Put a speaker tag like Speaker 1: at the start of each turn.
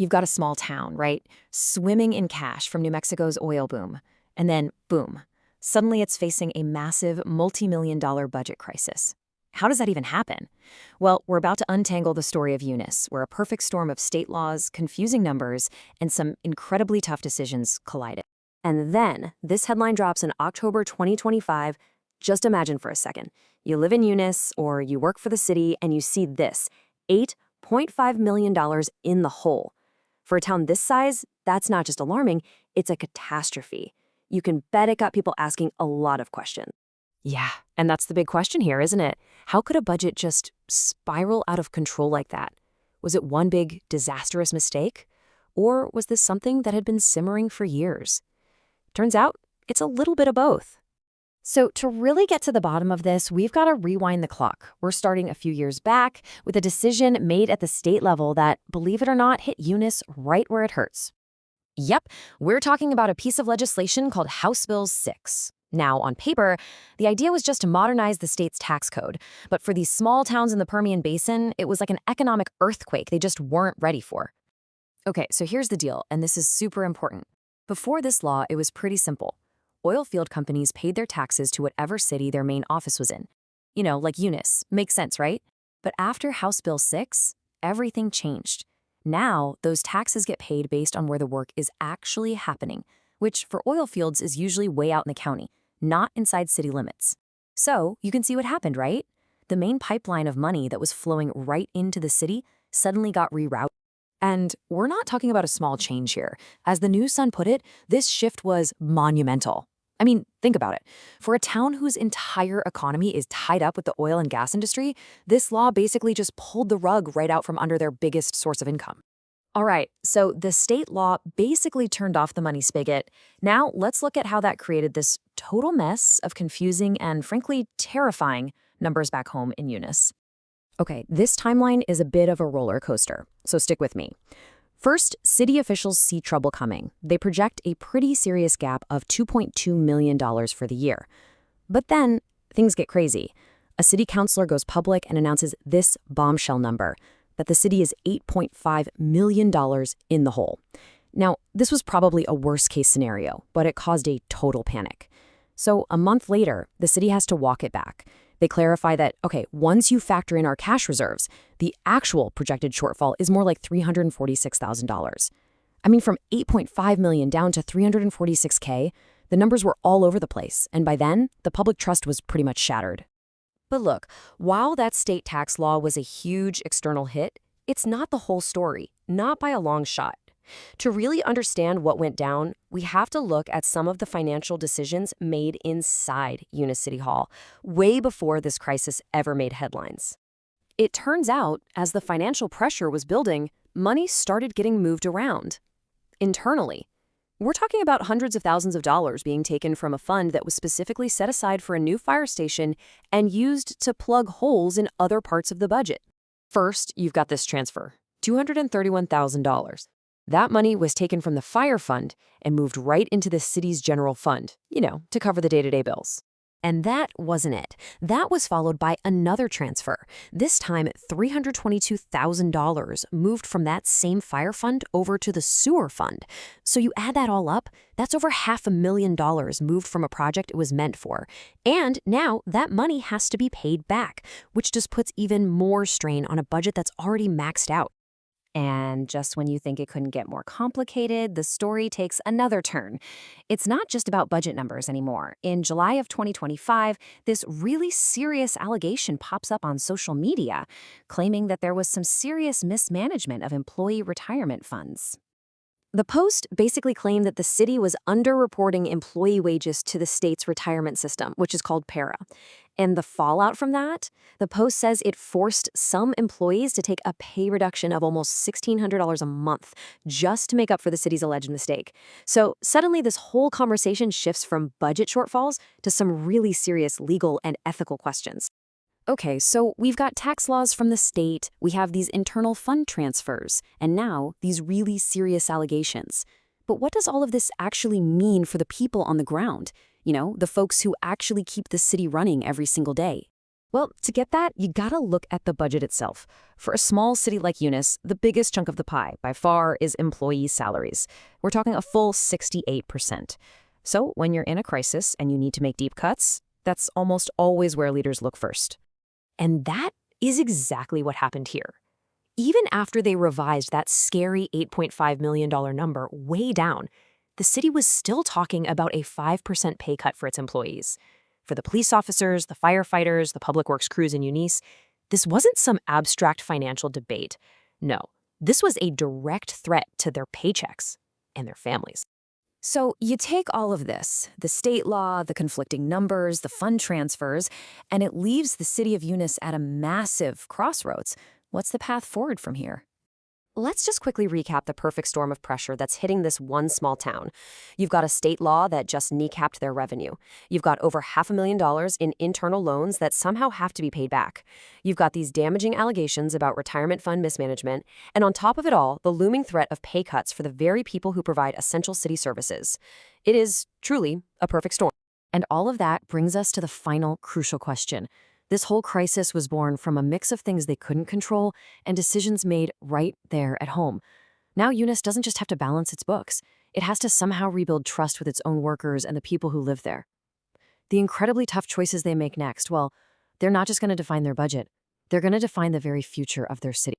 Speaker 1: You've got a small town, right? Swimming in cash from New Mexico's oil boom. And then, boom, suddenly it's facing a massive multi-million-dollar budget crisis. How does that even happen? Well, we're about to untangle the story of Eunice, where a perfect storm of state laws, confusing numbers, and some incredibly tough decisions collided. And then, this headline drops in October 2025. Just imagine for a second. You live in Eunice, or you work for the city, and you see this, $8.5 million in the hole. For a town this size, that's not just alarming, it's a catastrophe. You can bet it got people asking a lot of questions. Yeah, and that's the big question here, isn't it? How could a budget just spiral out of control like that? Was it one big, disastrous mistake? Or was this something that had been simmering for years? Turns out, it's a little bit of both. So to really get to the bottom of this, we've got to rewind the clock. We're starting a few years back with a decision made at the state level that, believe it or not, hit Eunice right where it hurts. Yep, we're talking about a piece of legislation called House Bill 6. Now, on paper, the idea was just to modernize the state's tax code. But for these small towns in the Permian Basin, it was like an economic earthquake they just weren't ready for. Okay, so here's the deal, and this is super important. Before this law, it was pretty simple. Oil field companies paid their taxes to whatever city their main office was in. You know, like Eunice. Makes sense, right? But after House Bill 6, everything changed. Now, those taxes get paid based on where the work is actually happening, which for oil fields is usually way out in the county, not inside city limits. So, you can see what happened, right? The main pipeline of money that was flowing right into the city suddenly got rerouted. And we're not talking about a small change here. As the New Sun put it, this shift was monumental. I mean, think about it. For a town whose entire economy is tied up with the oil and gas industry, this law basically just pulled the rug right out from under their biggest source of income. All right, so the state law basically turned off the money spigot. Now let's look at how that created this total mess of confusing and frankly terrifying numbers back home in Eunice. Okay, this timeline is a bit of a roller coaster, so stick with me. First, city officials see trouble coming. They project a pretty serious gap of $2.2 million for the year. But then, things get crazy. A city councilor goes public and announces this bombshell number, that the city is $8.5 million in the hole. Now, this was probably a worst-case scenario, but it caused a total panic. So a month later, the city has to walk it back. They clarify that, okay, once you factor in our cash reserves, the actual projected shortfall is more like $346,000. I mean, from $8.5 million down to $346K, the numbers were all over the place, and by then, the public trust was pretty much shattered. But look, while that state tax law was a huge external hit, it's not the whole story, not by a long shot. To really understand what went down, we have to look at some of the financial decisions made inside Eunice City Hall, way before this crisis ever made headlines. It turns out, as the financial pressure was building, money started getting moved around. Internally. We're talking about hundreds of thousands of dollars being taken from a fund that was specifically set aside for a new fire station and used to plug holes in other parts of the budget. First, you've got this transfer, $231,000. That money was taken from the fire fund and moved right into the city's general fund, to cover the day-to-day bills. And that wasn't it. That was followed by another transfer. This time, $322,000 moved from that same fire fund over to the sewer fund. So you add that all up, that's over $500,000 moved from a project it was meant for. And now that money has to be paid back, which just puts even more strain on a budget that's already maxed out. And just when you think it couldn't get more complicated, the story takes another turn. It's not just about budget numbers anymore. In July of 2025, this really serious allegation pops up on social media, claiming that there was some serious mismanagement of employee retirement funds. The post basically claimed that the city was underreporting employee wages to the state's retirement system, which is called IPRA. And the fallout from that? The post says it forced some employees to take a pay reduction of almost $1,600 a month just to make up for the city's alleged mistake. So suddenly this whole conversation shifts from budget shortfalls to some really serious legal and ethical questions. Okay, so we've got tax laws from the state, we have these internal fund transfers, and now these really serious allegations. But what does all of this actually mean for the people on the ground? The folks who actually keep the city running every single day? Well, to get that, you gotta look at the budget itself. For a small city like Eunice, the biggest chunk of the pie, by far, is employee salaries. We're talking a full 68%. So when you're in a crisis and you need to make deep cuts, that's almost always where leaders look first. And that is exactly what happened here. Even after they revised that scary $8.5 million number way down, the city was still talking about a 5% pay cut for its employees. For the police officers, the firefighters, the public works crews in Eunice, this wasn't some abstract financial debate. No, this was a direct threat to their paychecks and their families. So you take all of this, the state law, the conflicting numbers, the fund transfers, and it leaves the city of Eunice at a massive crossroads. What's the path forward from here? Let's just quickly recap the perfect storm of pressure that's hitting this one small town. You've got a state law that just kneecapped their revenue. You've got over $500,000 in internal loans that somehow have to be paid back. You've got these damaging allegations about retirement fund mismanagement. And on top of it all, the looming threat of pay cuts for the very people who provide essential city services. It is truly a perfect storm. And all of that brings us to the final crucial question. This whole crisis was born from a mix of things they couldn't control and decisions made right there at home. Now Eunice doesn't just have to balance its books. It has to somehow rebuild trust with its own workers and the people who live there. The incredibly tough choices they make next, well, they're not just going to define their budget. They're going to define the very future of their city.